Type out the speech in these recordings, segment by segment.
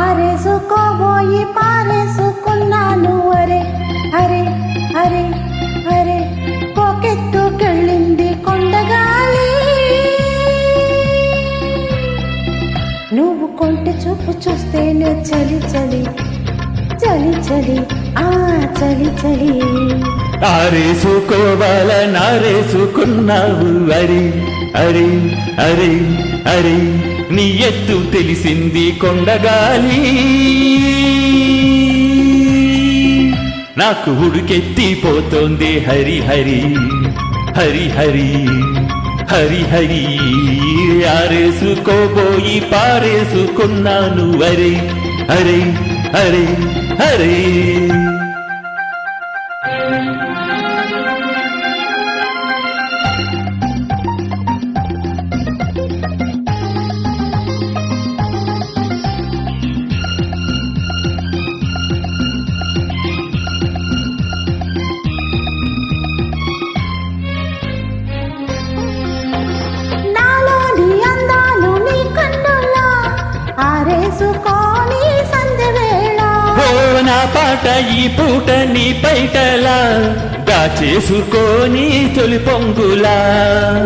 ఆరేసుకోబోయి పారేసుకున్నాను అరే అరే అరే అరే పోకెత్తుకెళ్ళింది కొండగాలి. నువ్వు కొంటె చూపు చూస్తేనే చలి చలి చలి చలి ఆ చలి చలి. ఆరేసుకోవాల నారేసుకున్నావు అరే అరే అరే అరే నీ ఎత్తు తెలిసింది కొండగాలి. నాకు ఉడికెత్తిపోతోంది హరి హరి హరి హరి హరి హరి. ఆరేసుకోబోయి పారేసుకున్నాను అరే అరే అరే అరే. నా పాట ఈ పూట నీ పైటలా దాచేసుకొని తొలి పొంగులా.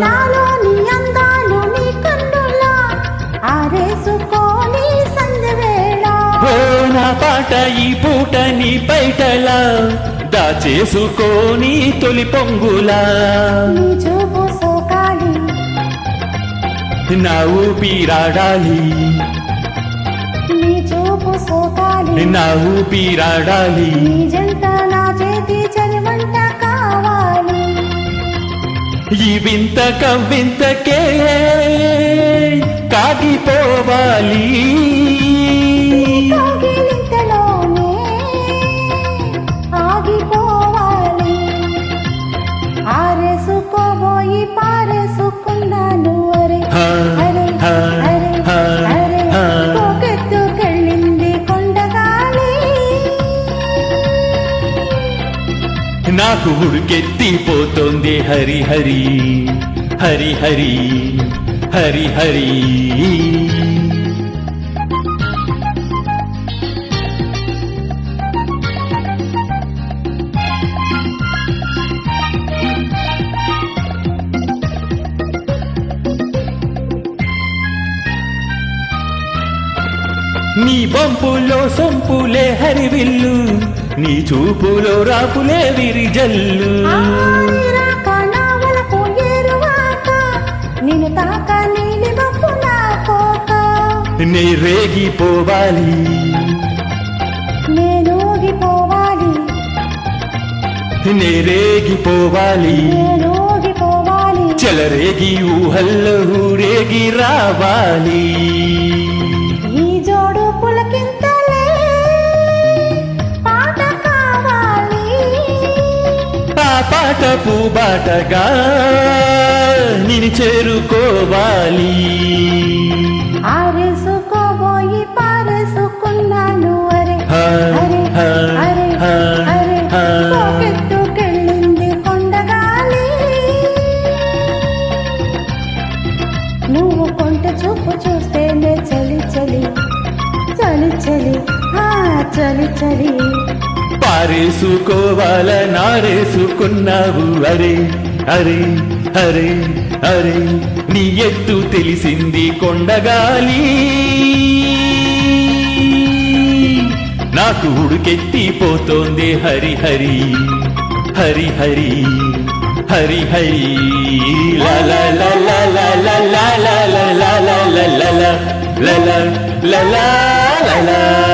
నాలోని అందాలు నీ కన్నులా ఆరేసుకొని సంధ్యవేళ. ఓ నా పాట ఈ పూట నీ పైటలా దాచేసుకొని తొలి పొంగులా. నీ చూపు సోకాలి నా ఊపిరాడాలి. నీ చూపు సోకాలి నా ఊపిరాడాలి. నీ జంట నా చేతి చలిమంట కావాలి. ఈ వింత కవ్వింతకే కాగిపోవాలి. కౌగిలింతలోనే ఆగిపోవాలి. ఆరేసుకోబోయి పారేసుకున్నాను అరే అరే అరే అరే పోకెత్తుకెళ్ళింది కొండగాలి. నాకు ఉడికెత్తిపోతోంది హరి హరి హరి హరి హరి హరి. నీ వంపులో సొంపులే హరివిల్లు, నీ చూపులో రాపులే విరిజల్లు. నిన్ను తాక నీలి మప్పు నా కోక. నే రేగిపోవాలి నేనూగిపోవాలి నే రేగిపోవాలి. నేనూగిపోవాలి చెలరేగి ఊహల్లో ఊరేగి రావాలి. ఈ జోడు పులకింతలే పాట కావాలి. ఆ పాట పూబాటగా నిన్ను చేరుకోవాలి. ఆరేసుకోబోయి పారేసుకున్నాను అరే అరే అరే అరే పోకెత్తుకెళ్ళింది కొండగాలి. నువ్వు కొంట చూపు చూస్తేనే చలి చలి చలి చలి ఆ చలి చలి. పారేసుకోవాల నారేసుకున్నావు అరే అరే అరే అరే నీ ఎత్తు తెలిసింది కొండగాలి. నాకు ఉడికెత్తిపోతోంది హరి హరి హరి హరి హరి హరి. లా లా లా లా లా లా లా లా లా లా లా లా లా లా లా లా లా.